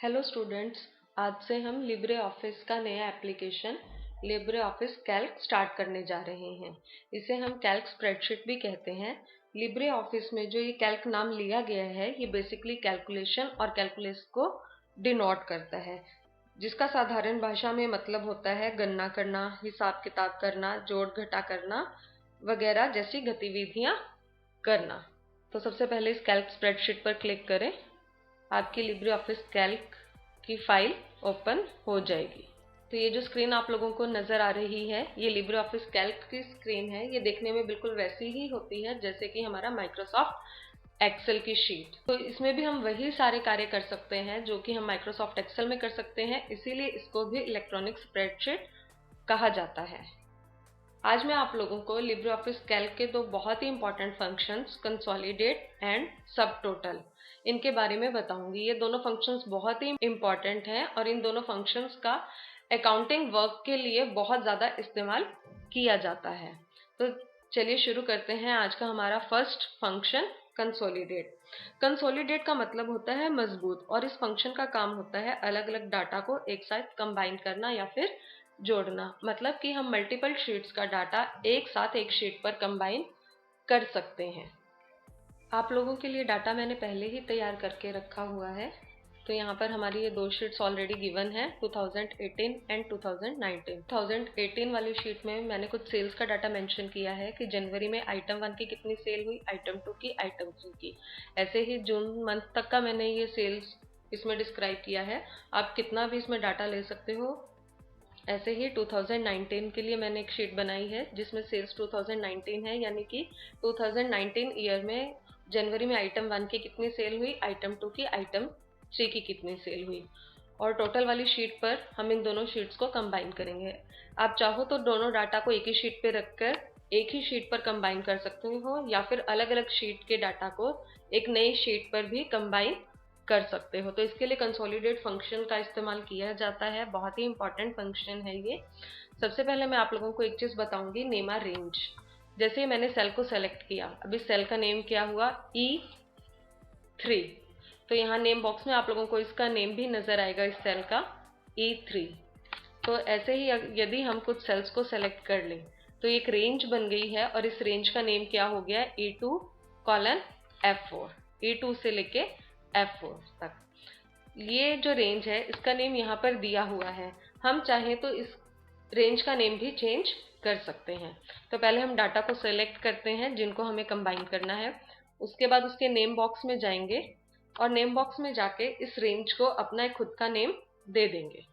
Hello students, आज से हम लिब्रे ऑफिस का नया application Libre office Calc start करने जा रहे हैं। इसे हम कैल्क स्प्रेडशीट भी कहते हैं। लिब्रे ऑफिस में जो ये कैल्क नाम लिया गया है, ये बेसिकली कैलकुलेशन और कैलकुलस को डिनोट करता है, जिसका साधारण भाषा में मतलब होता है गणना करना, हिसाब किताब करना, जोड़ घटा करना वगैरह जैसी गतिविधियां करना। तो सबसे पहले इस कैल्क स्प्रेडशीट पर क्लिक करें। आपकी लिब्रे ऑफिस कैल्क की फाइल ओपन हो जाएगी। तो ये जो स्क्रीन आप लोगों को नज़र आ रही है, ये लिब्रे ऑफिस कैल्क की स्क्रीन है। ये देखने में बिल्कुल वैसी ही होती है जैसे कि हमारा माइक्रोसॉफ्ट एक्सेल की शीट। तो इसमें भी हम वही सारे कार्य कर सकते हैं जो कि हम माइक्रोसॉफ्ट एक्सेल में कर सकते हैं, इसीलिए इसको भी इलेक्ट्रॉनिक स्प्रेडशीट कहा जाता है। आज मैं आप लोगों को लिब्रे ऑफिस कैल्क के दो बहुत ही इंपॉर्टेंट फंक्शंस कंसोलिडेट एंड सब टोटल, इनके बारे में बताऊंगी। ये दोनों फंक्शंस बहुत ही इंपॉर्टेंट हैं और इन दोनों फंक्शंस का अकाउंटिंग वर्क के लिए बहुत ज़्यादा इस्तेमाल किया जाता है। तो चलिए शुरू करते हैं आज का हमारा फर्स्ट फंक्शन कंसोलिडेट। कंसोलिडेट का मतलब होता है मजबूत, और इस फंक्शन का काम होता है अलग अलग डाटा को एक साथ कंबाइन करना या फिर जोड़ना। मतलब कि हम मल्टीपल शीट्स का डाटा एक साथ एक शीट पर कंबाइन कर सकते हैं। आप लोगों के लिए डाटा मैंने पहले ही तैयार करके रखा हुआ है। तो यहाँ पर हमारी ये दो शीट्स ऑलरेडी गिवन है, 2018 एंड 2019। 2018 वाली शीट में मैंने कुछ सेल्स का डाटा मेंशन किया है कि जनवरी में आइटम 1 की कितनी सेल हुई, आइटम 2 की, आइटम 3 की। ऐसे ही जून मंथ तक का मैंने ये सेल्स इसमें डिस्क्राइब किया है। आप कितना भी इसमें डाटा ले सकते हो। ऐसे ही 2019 के लिए मैंने एक शीट बनाई है जिसमें सेल्स 2019 है, यानी कि 2019 ईयर में जनवरी में आइटम 1 की कितनी सेल हुई, आइटम 2 की, आइटम 3 की कितनी सेल हुई। और टोटल वाली शीट पर हम इन दोनों शीट्स को कंबाइन करेंगे। आप चाहो तो दोनों डाटा को एक ही शीट पे रखकर एक ही शीट पर कंबाइन कर सकते हो, या फिर अलग अलग शीट के डाटा को एक नई शीट पर भी कंबाइन कर सकते हो। तो इसके लिए कंसोलिडेट फंक्शन का इस्तेमाल किया जाता है। बहुत ही इंपॉर्टेंट फंक्शन है ये। सबसे पहले मैं आप लोगों को एक चीज़ बताऊंगी, नेम आ रेंज। जैसे मैंने सेल को सेलेक्ट किया, अभी सेल का नेम क्या हुआ, E3। तो यहाँ नेम बॉक्स में आप लोगों को इसका नेम भी नजर आएगा, इस सेल का E3। तो ऐसे ही यदि हम कुछ सेल्स को सेलेक्ट कर लें तो एक रेंज बन गई है, और इस रेंज का नेम क्या हो गया, E2:F4। E2 से लेके F4 तक ये जो रेंज है इसका नेम यहाँ पर दिया हुआ है। हम चाहें तो इस रेंज का नेम भी चेंज कर सकते हैं। तो पहले हम डाटा को सेलेक्ट करते हैं जिनको हमें कंबाइन करना है। उसके बाद उसके नेम बॉक्स में जाएंगे और नेम बॉक्स में जाके इस रेंज को अपना एक खुद का नेम दे देंगे।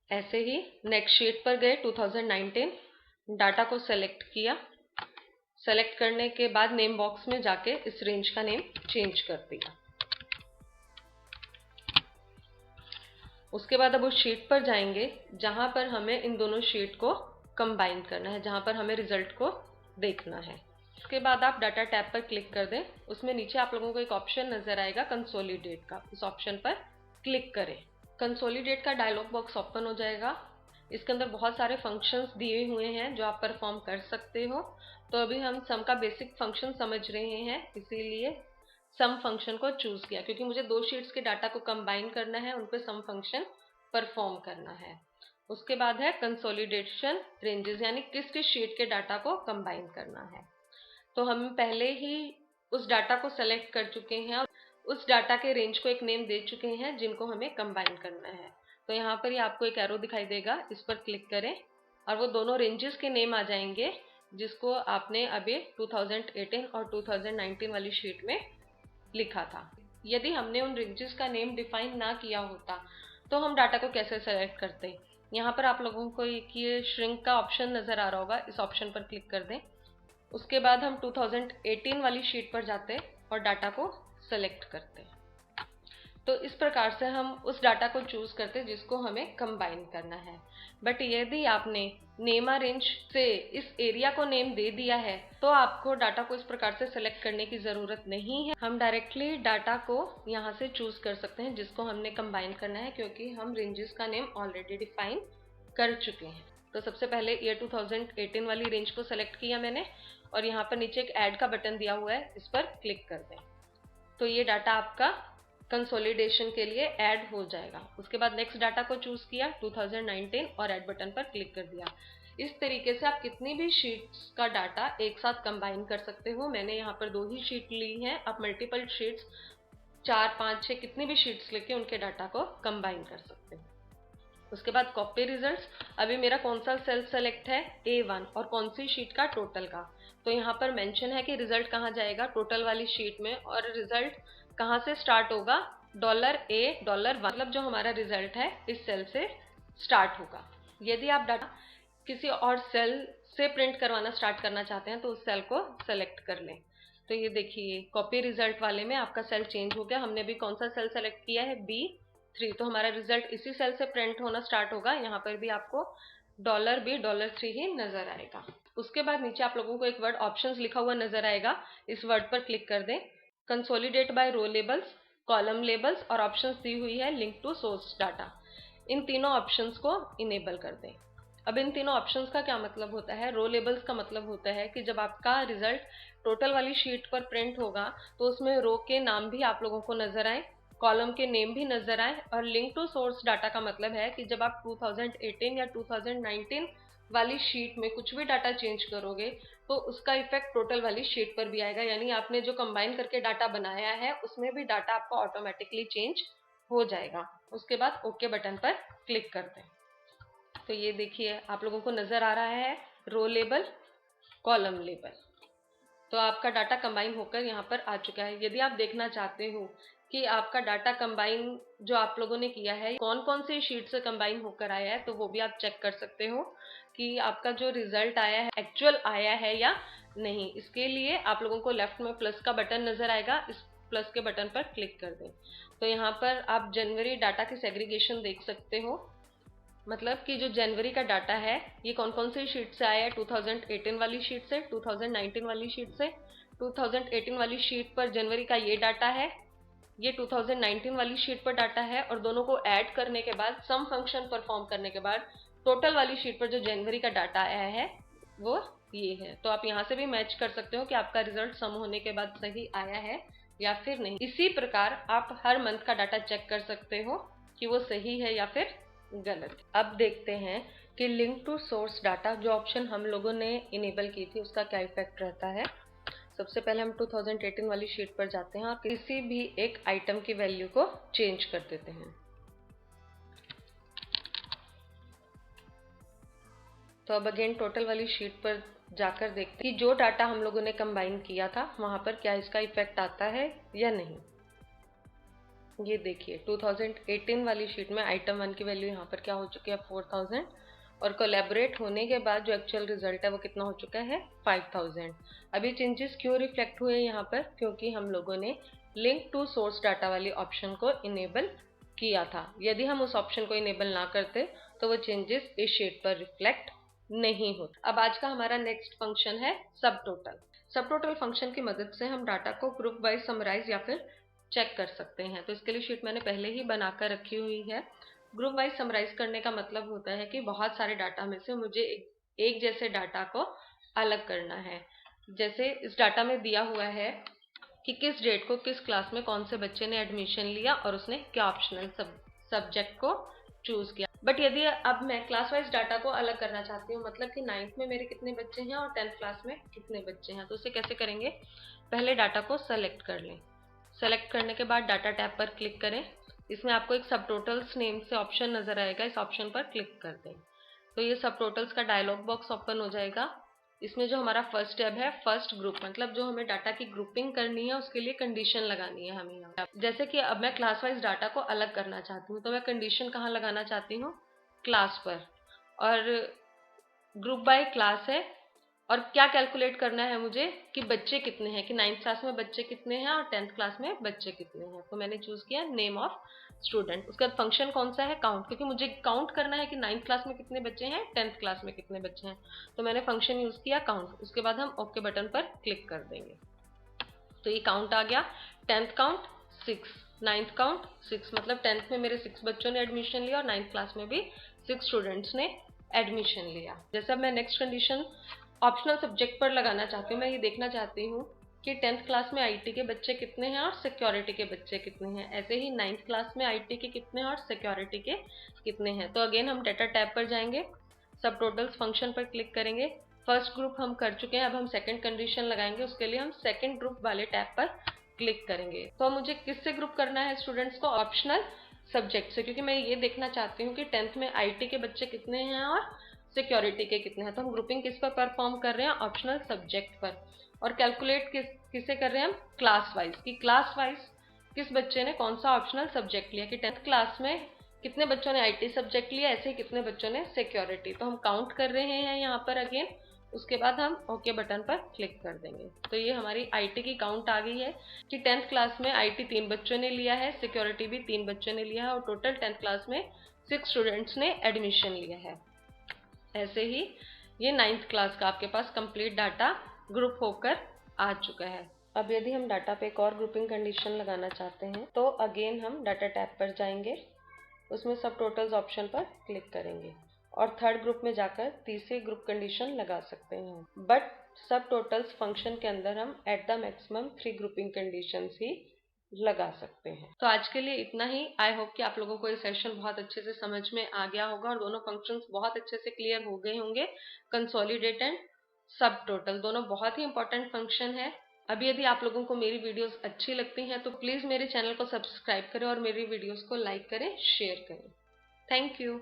ऐसे ही नेक्स्ट शीट पर गए, 2019, डाटा को सेलेक्ट किया। सेलेक्ट करने के बाद नेम बॉक्स में जाके इस रेंज का नेम चेंज कर दिया। उसके बाद अब उस शीट पर जाएंगे जहां पर हमें इन दोनों शीट को कंबाइन करना है, जहां पर हमें रिजल्ट को देखना है। उसके बाद आप डाटा टैब पर क्लिक कर दें। उसमें नीचे आप लोगों को एक ऑप्शन नजर आएगा कंसोलिडेट का, उस ऑप्शन पर क्लिक करें। कंसोलिडेट का डायलॉग बॉक्स ओपन हो जाएगा। इसके अंदर बहुत सारे फंक्शंस दिए हुए हैं जो आप परफॉर्म कर सकते हो। तो अभी हम सम का बेसिक फंक्शन समझ रहे हैं, इसीलिए सम फंक्शन को चूज किया, क्योंकि मुझे दो शीट्स के डाटा को कंबाइन करना है, उन पे सम फंक्शन परफॉर्म करना है। उसके बाद है कंसोलिडेशन रेंजेस, यानी किस किस शीट के डाटा को कंबाइन करना है। तो हम पहले ही उस डाटा को सेलेक्ट कर चुके हैं और उस डाटा के रेंज को एक नेम दे चुके हैं जिनको हमें कंबाइन करना है। तो यहाँ पर ही आपको एक एरो दिखाई देगा, इस पर क्लिक करें और वो दोनों रेंजेस के नेम आ जाएंगे जिसको आपने अभी 2018 और 2019 वाली शीट में लिखा था। यदि हमने उन रेंजेस का नेम डिफाइन ना किया होता तो हम डाटा को कैसे सेलेक्ट करते। यहाँ पर आप लोगों को एक ये श्रिंक का ऑप्शन नजर आ रहा होगा, इस ऑप्शन पर क्लिक कर दें। उसके बाद हम 2018 वाली शीट पर जाते और डाटा को सेलेक्ट करते। तो इस प्रकार से हम उस डाटा को चूज करते जिसको हमें कंबाइन करना है। बट यदि आपने नेम रेंज से इस एरिया को नेम दे दिया है तो आपको डाटा को इस प्रकार से सेलेक्ट करने की जरूरत नहीं है। हम डायरेक्टली डाटा को यहाँ से चूज कर सकते हैं जिसको हमने कंबाइन करना है, क्योंकि हम रेंजेस का नेम ऑलरेडी डिफाइन कर चुके हैं। तो सबसे पहले ईयर 2018 वाली रेंज को सेलेक्ट किया मैंने और यहाँ पर नीचे एक ऐड का बटन दिया हुआ है, इस पर क्लिक कर दें। तो ये डाटा आपका कंसोलिडेशन के लिए ऐड हो जाएगा। उसके बाद नेक्स्ट डाटा को चूज किया 2019 और ऐड बटन पर क्लिक कर दिया। इस तरीके से आप कितनी भी शीट्स का डाटा एक साथ कंबाइन कर सकते हो। मैंने यहाँ पर 2 ही शीट ली हैं, आप मल्टीपल शीट्स 4, 5, 6 कितनी भी शीट्स लेके उनके डाटा को कंबाइन कर सकते हो। उसके बाद कॉपी रिजल्ट्स, अभी मेरा कौन सा सेल सेलेक्ट है, A1, और कौन सी शीट का, टोटल का। तो यहाँ पर मेंशन है कि रिजल्ट कहाँ जाएगा, टोटल वाली शीट में, और रिजल्ट कहाँ से स्टार्ट होगा, $A $1, मतलब जो हमारा रिजल्ट है इस सेल से स्टार्ट होगा। यदि आप डाटा किसी और सेल से प्रिंट करवाना स्टार्ट करना चाहते हैं तो उस सेल को सेलेक्ट कर लें। तो ये देखिए कॉपी रिजल्ट वाले में आपका सेल चेंज हो गया। हमने अभी कौन सा सेल सेलेक्ट किया है, B3, तो हमारा रिजल्ट इसी सेल से प्रिंट होना स्टार्ट होगा। यहाँ पर भी आपको $B $3 ही नजर आएगा। उसके बाद नीचे आप लोगों को एक वर्ड ऑप्शंस लिखा हुआ नजर आएगा, इस वर्ड पर क्लिक कर दें। कंसोलिडेट बाय रो लेबल्स, कॉलम लेबल्स और ऑप्शंस दी हुई है लिंक टू सोर्स डाटा, इन तीनों ऑप्शंस को इनेबल कर दें। अब इन तीनों ऑप्शंस का क्या मतलब होता है, रो लेबल्स का मतलब होता है कि जब आपका रिजल्ट टोटल वाली शीट पर प्रिंट होगा तो उसमें रो के नाम भी आप लोगों को नजर आए, कॉलम के नेम भी नजर आए। और लिंक टू सोर्स डाटा का मतलब है कि जब आप 2018 या 2019 वाली शीट में कुछ भी डाटा चेंज करोगे तो उसका इफेक्ट टोटल वाली शीट पर भी आएगा, यानी आपने जो कंबाइन करके डाटा बनाया है उसमें भी डाटा आपका ऑटोमेटिकली चेंज हो जाएगा। उसके बाद ओके बटन पर क्लिक कर दें। तो ये देखिए आप लोगों को नजर आ रहा है रो लेबल, कॉलम लेबल। तो आपका डाटा कंबाइन होकर यहाँ पर आ चुका है। यदि आप देखना चाहते हो कि आपका डाटा कंबाइन जो आप लोगों ने किया है कौन कौन सी शीट से कंबाइन होकर आया है, तो वो भी आप चेक कर सकते हो कि आपका जो रिजल्ट आया है एक्चुअल आया है या नहीं। इसके लिए आप लोगों को लेफ्ट में प्लस का बटन नजर आएगा, इस प्लस के बटन पर क्लिक कर दें। तो यहाँ पर आप जनवरी डाटा की सेग्रीगेशन देख सकते हो, मतलब कि जो जनवरी का डाटा है ये कौन कौन सी शीट से आया है, 2018 वाली शीट से, 2019 वाली शीट से। 2018 वाली शीट पर जनवरी का ये डाटा है, ये 2019 वाली शीट पर डाटा है, और दोनों को ऐड करने के बाद सम फंक्शन परफॉर्म करने के बाद टोटल वाली शीट पर जो जनवरी का डाटा आया है वो ये है। तो आप यहाँ से भी मैच कर सकते हो कि आपका रिजल्ट सम होने के बाद सही आया है या फिर नहीं। इसी प्रकार आप हर मंथ का डाटा चेक कर सकते हो कि वो सही है या फिर गलत। अब देखते हैं कि लिंक टू सोर्स डाटा जो ऑप्शन हम लोगों ने इनेबल की थी उसका क्या इफेक्ट रहता है। सबसे पहले हम 2018 वाली शीट पर जाते हैं और किसी भी एक आइटम की वैल्यू को चेंज कर देते हैं। तो अब अगेन टोटल वाली शीट पर जाकर देखते हैं कि जो डाटा हम लोगों ने कंबाइन किया था वहां पर क्या इसका इफेक्ट आता है या नहीं। ये देखिए 2018 वाली शीट में आइटम 1 की वैल्यू यहाँ पर क्या हो चुकी है, 4000, और कोलैबोरेट होने के बाद जो एक्चुअल रिजल्ट है वो कितना हो चुका है, 5000। अभी चेंजेस क्यों रिफ्लेक्ट हुए यहाँ पर, क्योंकि हम लोगों ने लिंक टू सोर्स डाटा वाली ऑप्शन को इनेबल किया था। यदि हम उस ऑप्शन को इनेबल ना करते तो वो चेंजेस इस शीट पर रिफ्लेक्ट नहीं होता। अब आज का हमारा नेक्स्ट फंक्शन है सब टोटल। सब टोटल फंक्शन की मदद से हम डाटा को ग्रुप वाइज समराइज या फिर चेक कर सकते हैं। तो इसके लिए शीट मैंने पहले ही बनाकर रखी हुई है। ग्रुप वाइज समराइज करने का मतलब होता है कि बहुत सारे डाटा में से मुझे एक जैसे डाटा को अलग करना है। जैसे इस डाटा में दिया हुआ है कि किस डेट को किस क्लास में कौन से बच्चे ने एडमिशन लिया और उसने क्या ऑप्शनल सब्जेक्ट को चूज किया। बट यदि अब मैं क्लास वाइज डाटा को अलग करना चाहती हूँ, मतलब कि 9th में मेरे कितने बच्चे हैं और 10th क्लास में कितने बच्चे हैं, तो उसे कैसे करेंगे, पहले डाटा को सेलेक्ट कर लें। सेलेक्ट करने के बाद डाटा टैब पर क्लिक करें। इसमें आपको एक सब टोटल्स नेम से ऑप्शन नजर आएगा, इस ऑप्शन पर क्लिक कर दें। तो ये सब टोटल्स का डायलॉग बॉक्स ओपन हो जाएगा। इसमें जो हमारा फर्स्ट टैब है फर्स्ट ग्रुप, मतलब जो हमें डाटा की ग्रुपिंग करनी है उसके लिए कंडीशन लगानी है हमें यहाँ। जैसे कि अब मैं क्लास वाइज डाटा को अलग करना चाहती हूँ तो मैं कंडीशन कहाँ लगाना चाहती हूँ, क्लास पर, और ग्रुप बाय क्लास है, और क्या कैलकुलेट करना है मुझे कि बच्चे कितने हैं, कि 9th क्लास में बच्चे कितने हैं और 10th क्लास में बच्चे कितने हैं। तो मैंने चूज किया नेम ऑफ स्टूडेंट। उसके बाद फंक्शन कौन सा है, काउंट, क्योंकि मुझे काउंट करना है कि 9th क्लास में कितने बच्चे हैं, 10th क्लास में कितने बच्चे हैं, तो मैंने फंक्शन यूज किया काउंट। उसके बाद हम ओके बटन पर क्लिक कर देंगे। तो ये काउंट आ गया, 10th काउंट 6, 9th काउंट 6, मतलब 10th में मेरे 6 बच्चों ने एडमिशन लिया और 9th क्लास में भी 6 स्टूडेंट्स ने एडमिशन लिया। जैसे अब मैं नेक्स्ट कंडीशन ऑप्शनल सब्जेक्ट पर लगाना चाहती हूँ, मैं ये देखना चाहती हूँ कि 10th क्लास में आईटी के बच्चे कितने हैं और सिक्योरिटी के बच्चे कितने हैं। ऐसे ही 9th क्लास में आईटी के कितने हैं और सिक्योरिटी के कितने हैं। तो अगेन हम डाटा टैब पर जाएंगे, सब टोटल्स फंक्शन पर क्लिक करेंगे। फर्स्ट ग्रुप हम कर चुके हैं, अब हम सेकंड कंडीशन लगाएंगे। उसके लिए हम सेकंड ग्रुप वाले टैब पर क्लिक करेंगे। तो मुझे किससे ग्रुप करना है स्टूडेंट्स को? ऑप्शनल सब्जेक्ट से, क्योंकि मैं ये देखना चाहती हूँ कि 10th में आईटी के बच्चे कितने हैं और सिक्योरिटी के कितने हैं। तो हम ग्रुपिंग किस पर परफॉर्म कर रहे हैं? ऑप्शनल सब्जेक्ट पर। और कैलकुलेट किसे कर रहे हैं हम? क्लास वाइज, कि क्लास वाइज किस बच्चे ने कौन सा ऑप्शनल सब्जेक्ट लिया, कि 10th क्लास में कितने बच्चों ने आईटी सब्जेक्ट लिया, ऐसे ही कितने बच्चों ने सिक्योरिटी। तो हम काउंट कर रहे हैं यहाँ पर अगेन। उसके बाद हम ओके बटन पर क्लिक कर देंगे। तो ये हमारी आईटी की काउंट आ गई है कि 10th क्लास में आईटी 3 बच्चों ने लिया है, सिक्योरिटी भी 3 बच्चों ने लिया है, और टोटल 10th क्लास में 6 स्टूडेंट्स ने एडमिशन लिया है। ऐसे ही ये 9th क्लास का आपके पास कंप्लीट डाटा ग्रुप होकर आ चुका है। अब यदि हम डाटा पे एक और ग्रुपिंग कंडीशन लगाना चाहते हैं तो अगेन हम डाटा टैब पर जाएंगे, उसमें सब टोटल्स ऑप्शन पर क्लिक करेंगे और थर्ड ग्रुप में जाकर तीसरी ग्रुप कंडीशन लगा सकते हैं। बट सब टोटल्स फंक्शन के अंदर हम at the maximum 3 grouping conditions ही लगा सकते हैं। तो आज के लिए इतना ही। आई होप कि आप लोगों को ये सेशन बहुत अच्छे से समझ में आ गया होगा और दोनों फंक्शंस बहुत अच्छे से क्लियर हो गए होंगे। कंसोलिडेट एंड सब टोटल दोनों बहुत ही इंपॉर्टेंट फंक्शन है। अभी यदि आप लोगों को मेरी वीडियोस अच्छी लगती हैं तो प्लीज़ मेरे चैनल को सब्सक्राइब करें और मेरी वीडियोस को लाइक करें, शेयर करें। Thank you.